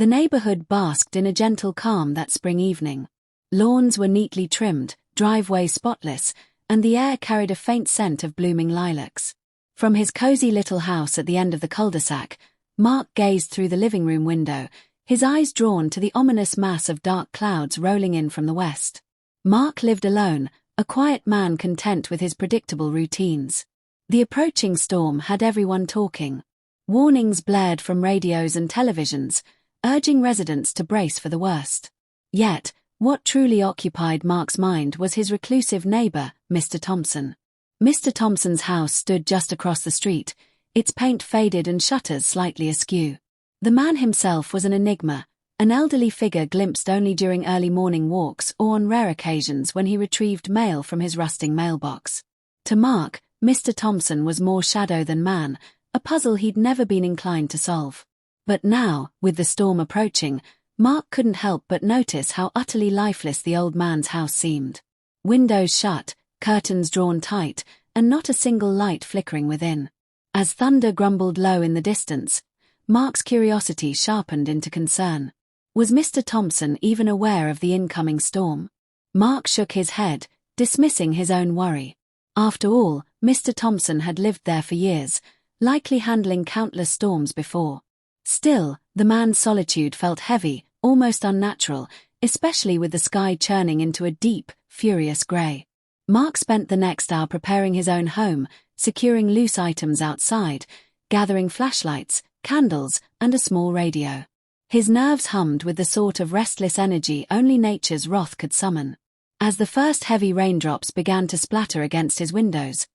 The neighborhood basked in a gentle calm that spring evening. Lawns were neatly trimmed, driveways spotless, and the air carried a faint scent of blooming lilacs. From his cozy little house at the end of the cul-de-sac, Mark gazed through the living room window, his eyes drawn to the ominous mass of dark clouds rolling in from the west. Mark lived alone, a quiet man content with his predictable routines. The approaching storm had everyone talking. Warnings blared from radios and televisions, urging residents to brace for the worst. Yet, what truly occupied Mark's mind was his reclusive neighbor, Mr. Thompson. Mr. Thompson's house stood just across the street, its paint faded and shutters slightly askew. The man himself was an enigma, an elderly figure glimpsed only during early morning walks or on rare occasions when he retrieved mail from his rusting mailbox. To Mark, Mr. Thompson was more shadow than man, a puzzle he'd never been inclined to solve. But now, with the storm approaching, Mark couldn't help but notice how utterly lifeless the old man's house seemed. Windows shut, curtains drawn tight, and not a single light flickering within. As thunder grumbled low in the distance, Mark's curiosity sharpened into concern. Was Mr. Thompson even aware of the incoming storm? Mark shook his head, dismissing his own worry. After all, Mr. Thompson had lived there for years, likely handling countless storms before. Still, the man's solitude felt heavy, almost unnatural, especially with the sky churning into a deep, furious grey. Mark spent the next hour preparing his own home, securing loose items outside, gathering flashlights, candles, and a small radio. His nerves hummed with the sort of restless energy only nature's wrath could summon. As the first heavy raindrops began to splatter against his windows,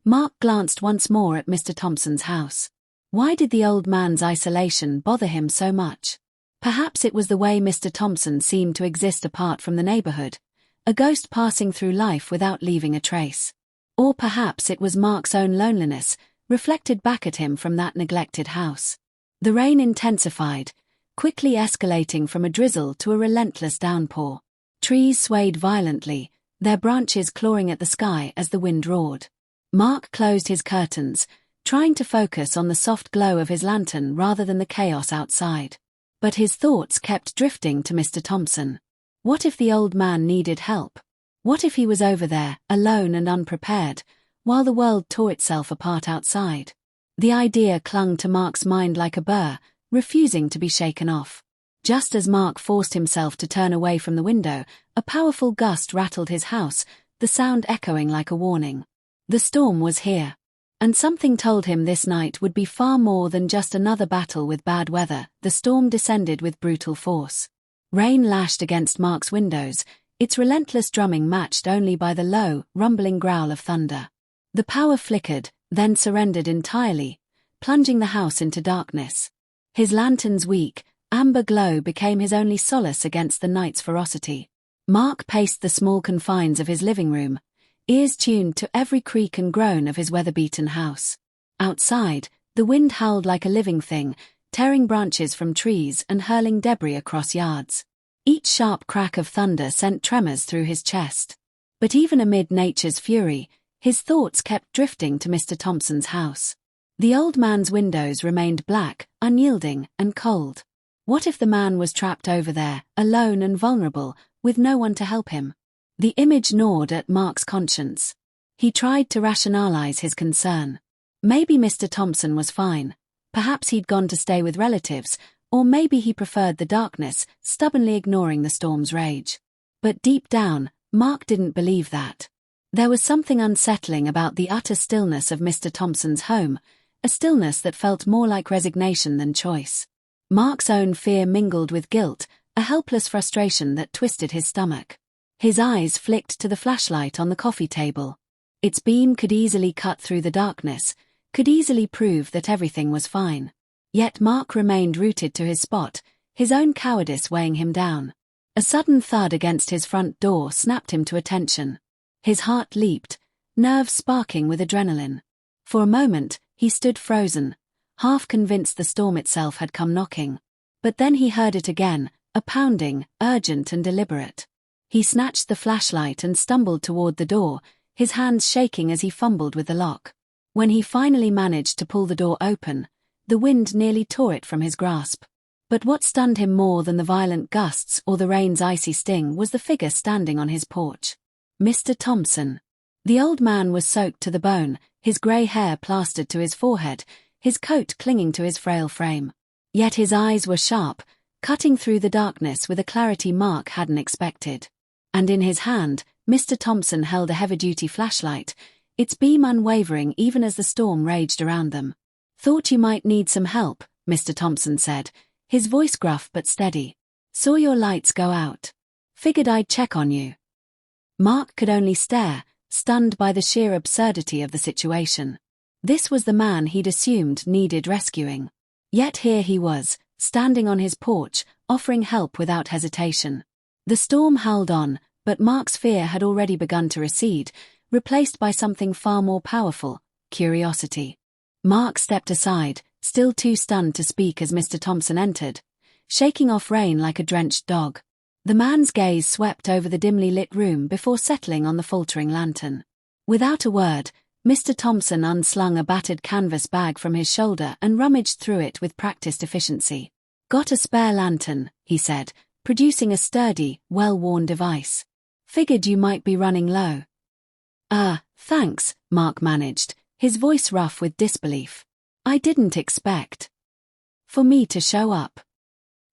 Mark glanced once more at Mr. Thompson's house. Why did the old man's isolation bother him so much? Perhaps it was the way Mr. Thompson seemed to exist apart from the neighborhood, a ghost passing through life without leaving a trace. Or perhaps it was Mark's own loneliness, reflected back at him from that neglected house. The rain intensified, quickly escalating from a drizzle to a relentless downpour. Trees swayed violently, their branches clawing at the sky as the wind roared. Mark closed his curtains, trying to focus on the soft glow of his lantern rather than the chaos outside. But his thoughts kept drifting to Mr. Thompson. What if the old man needed help? What if he was over there, alone and unprepared, while the world tore itself apart outside? The idea clung to Mark's mind like a burr, refusing to be shaken off. Just as Mark forced himself to turn away from the window, a powerful gust rattled his house, the sound echoing like a warning. The storm was here. And something told him this night would be far more than just another battle with bad weather. The storm descended with brutal force. Rain lashed against Mark's windows, its relentless drumming matched only by the low, rumbling growl of thunder. The power flickered, then surrendered entirely, plunging the house into darkness. His lantern's weak, amber glow became his only solace against the night's ferocity. Mark paced the small confines of his living room, ears tuned to every creak and groan of his weather-beaten house. Outside, the wind howled like a living thing, tearing branches from trees and hurling debris across yards. Each sharp crack of thunder sent tremors through his chest. But even amid nature's fury, his thoughts kept drifting to Mr. Thompson's house. The old man's windows remained black, unyielding, and cold. What if the man was trapped over there, alone and vulnerable, with no one to help him? The image gnawed at Mark's conscience. He tried to rationalize his concern. Maybe Mr. Thompson was fine. Perhaps he'd gone to stay with relatives, or maybe he preferred the darkness, stubbornly ignoring the storm's rage. But deep down, Mark didn't believe that. There was something unsettling about the utter stillness of Mr. Thompson's home, a stillness that felt more like resignation than choice. Mark's own fear mingled with guilt, a helpless frustration that twisted his stomach. His eyes flicked to the flashlight on the coffee table. Its beam could easily cut through the darkness, could easily prove that everything was fine. Yet Mark remained rooted to his spot, his own cowardice weighing him down. A sudden thud against his front door snapped him to attention. His heart leaped, nerves sparking with adrenaline. For a moment, he stood frozen, half convinced the storm itself had come knocking. But then he heard it again, a pounding, urgent and deliberate. He snatched the flashlight and stumbled toward the door, his hands shaking as he fumbled with the lock. When he finally managed to pull the door open, the wind nearly tore it from his grasp. But what stunned him more than the violent gusts or the rain's icy sting was the figure standing on his porch. Mr. Thompson. The old man was soaked to the bone, his grey hair plastered to his forehead, his coat clinging to his frail frame. Yet his eyes were sharp, cutting through the darkness with a clarity Mark hadn't expected. And in his hand, Mr. Thompson held a heavy-duty flashlight, its beam unwavering even as the storm raged around them. "Thought you might need some help," Mr. Thompson said, his voice gruff but steady. "Saw your lights go out. Figured I'd check on you." Mark could only stare, stunned by the sheer absurdity of the situation. This was the man he'd assumed needed rescuing. Yet here he was, standing on his porch, offering help without hesitation. The storm howled on, but Mark's fear had already begun to recede, replaced by something far more powerful: curiosity. Mark stepped aside, still too stunned to speak as Mr. Thompson entered, shaking off rain like a drenched dog. The man's gaze swept over the dimly lit room before settling on the faltering lantern. Without a word, Mr. Thompson unslung a battered canvas bag from his shoulder and rummaged through it with practiced efficiency. "Got a spare lantern," he said, producing a sturdy, well-worn device. "Figured you might be running low." Thanks," Mark managed, his voice rough with disbelief. "I didn't expect for me to show up."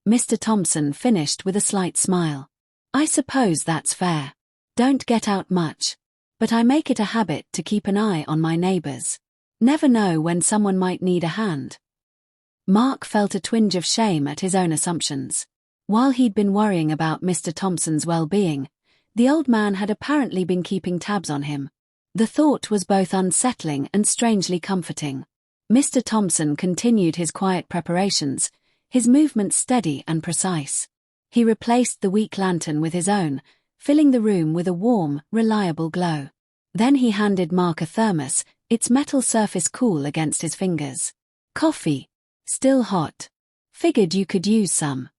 Mr. Thompson finished with a slight smile. "I suppose that's fair. Don't get out much. But I make it a habit to keep an eye on my neighbors. Never know when someone might need a hand." Mark felt a twinge of shame at his own assumptions. While he'd been worrying about Mr. Thompson's well-being, the old man had apparently been keeping tabs on him. The thought was both unsettling and strangely comforting. Mr. Thompson continued his quiet preparations, his movements steady and precise. He replaced the weak lantern with his own, filling the room with a warm, reliable glow. Then he handed Mark a thermos, its metal surface cool against his fingers. "Coffee. Still hot. Figured you could use some."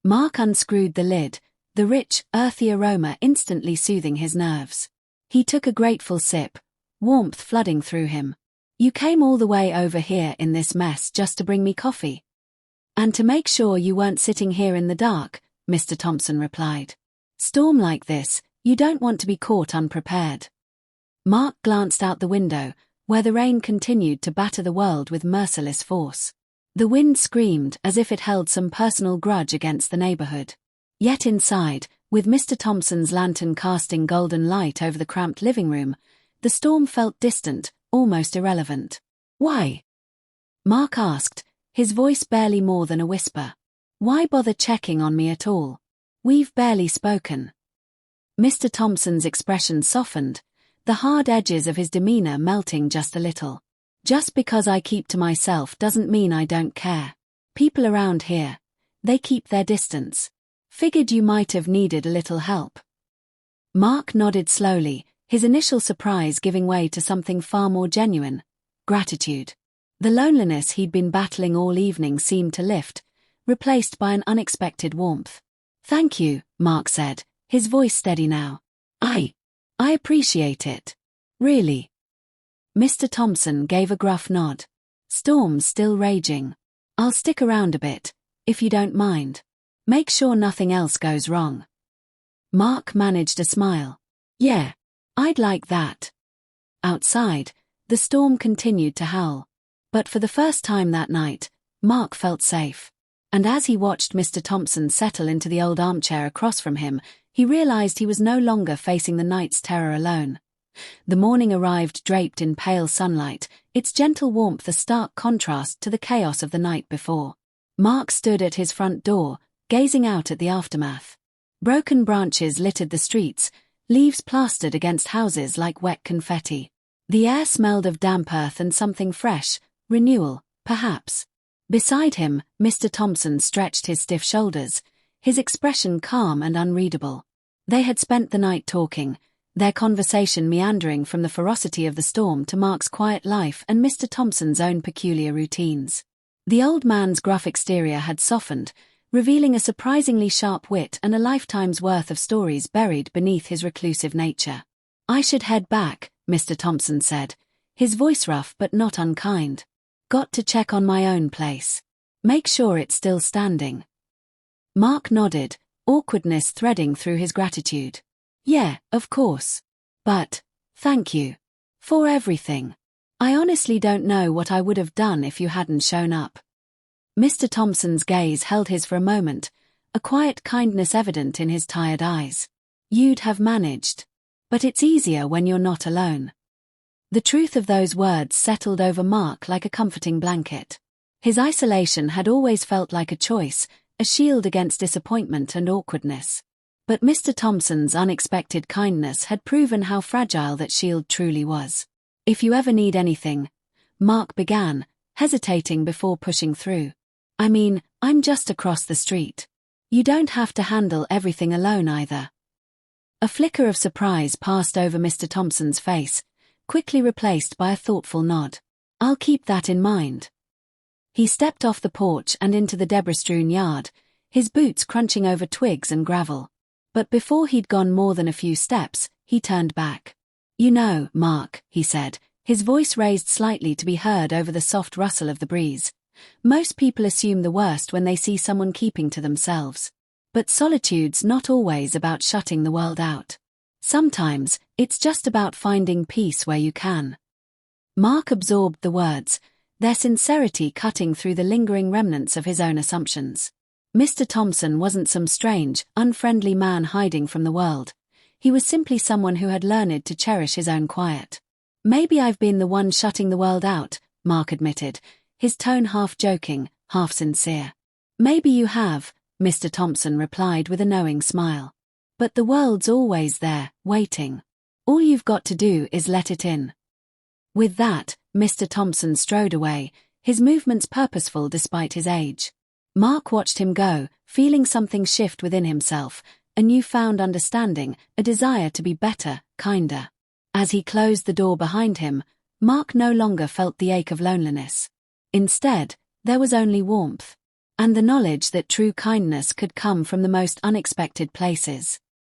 Mark unscrewed the lid, the rich, earthy aroma instantly soothing his nerves. He took a grateful sip, warmth flooding through him. "You came all the way over here in this mess just to bring me coffee?" "And to make sure you weren't sitting here in the dark," Mr. Thompson replied. "Storm like this, you don't want to be caught unprepared." Mark glanced out the window, where the rain continued to batter the world with merciless force. The wind screamed as if it held some personal grudge against the neighborhood. Yet inside, with Mr. Thompson's lantern casting golden light over the cramped living room, the storm felt distant, almost irrelevant. "Why?" Mark asked, his voice barely more than a whisper. "Why bother checking on me at all? We've barely spoken." Mr. Thompson's expression softened, the hard edges of his demeanor melting just a little. "Just because I keep to myself doesn't mean I don't care. People around here, they keep their distance. Figured you might have needed a little help." Mark nodded slowly, his initial surprise giving way to something far more genuine: gratitude. The loneliness he'd been battling all evening seemed to lift, replaced by an unexpected warmth. "Thank you," Mark said, his voice steady now. I appreciate it. Really." Mr. Thompson gave a gruff nod. "Storm's still raging. I'll stick around a bit, if you don't mind. Make sure nothing else goes wrong." Mark managed a smile. "Yeah, I'd like that." Outside, the storm continued to howl. But for the first time that night, Mark felt safe. And as he watched Mr. Thompson settle into the old armchair across from him, he realized he was no longer facing the night's terror alone. The morning arrived draped in pale sunlight, its gentle warmth a stark contrast to the chaos of the night before. Mark stood at his front door, gazing out at the aftermath. Broken branches littered the streets, leaves plastered against houses like wet confetti. The air smelled of damp earth and something fresh, renewal, perhaps. Beside him, Mr. Thompson stretched his stiff shoulders, his expression calm and unreadable. They had spent the night talking, their conversation meandering from the ferocity of the storm to Mark's quiet life and Mr. Thompson's own peculiar routines. The old man's gruff exterior had softened, revealing a surprisingly sharp wit and a lifetime's worth of stories buried beneath his reclusive nature. "I should head back," Mr. Thompson said, his voice rough but not unkind. "Got to check on my own place. Make sure it's still standing. Mark nodded, awkwardness threading through his gratitude. Yeah, of course. But, thank you. For everything. I honestly don't know what I would have done if you hadn't shown up. Mr. Thompson's gaze held his for a moment, a quiet kindness evident in his tired eyes. You'd have managed. But it's easier when you're not alone. The truth of those words settled over Mark like a comforting blanket. His isolation had always felt like a choice, a shield against disappointment and awkwardness. But Mr. Thompson's unexpected kindness had proven how fragile that shield truly was. If you ever need anything, Mark began, hesitating before pushing through. I mean, I'm just across the street. You don't have to handle everything alone either. A flicker of surprise passed over Mr. Thompson's face, quickly replaced by a thoughtful nod. I'll keep that in mind. He stepped off the porch and into the debris-strewn yard, his boots crunching over twigs and gravel. But before he'd gone more than a few steps, he turned back. You know, Mark, he said, his voice raised slightly to be heard over the soft rustle of the breeze. Most people assume the worst when they see someone keeping to themselves. But solitude's not always about shutting the world out. Sometimes, it's just about finding peace where you can. Mark absorbed the words, their sincerity cutting through the lingering remnants of his own assumptions. Mr. Thompson wasn't some strange, unfriendly man hiding from the world. He was simply someone who had learned to cherish his own quiet. Maybe I've been the one shutting the world out, Mark admitted, his tone half joking, half sincere. Maybe you have, Mr. Thompson replied with a knowing smile. But the world's always there, waiting. All you've got to do is let it in. With that, Mr. Thompson strode away, his movements purposeful despite his age. Mark watched him go, feeling something shift within himself, a newfound understanding, a desire to be better, kinder. As he closed the door behind him, Mark no longer felt the ache of loneliness. Instead, there was only warmth. And the knowledge that true kindness could come from the most unexpected places.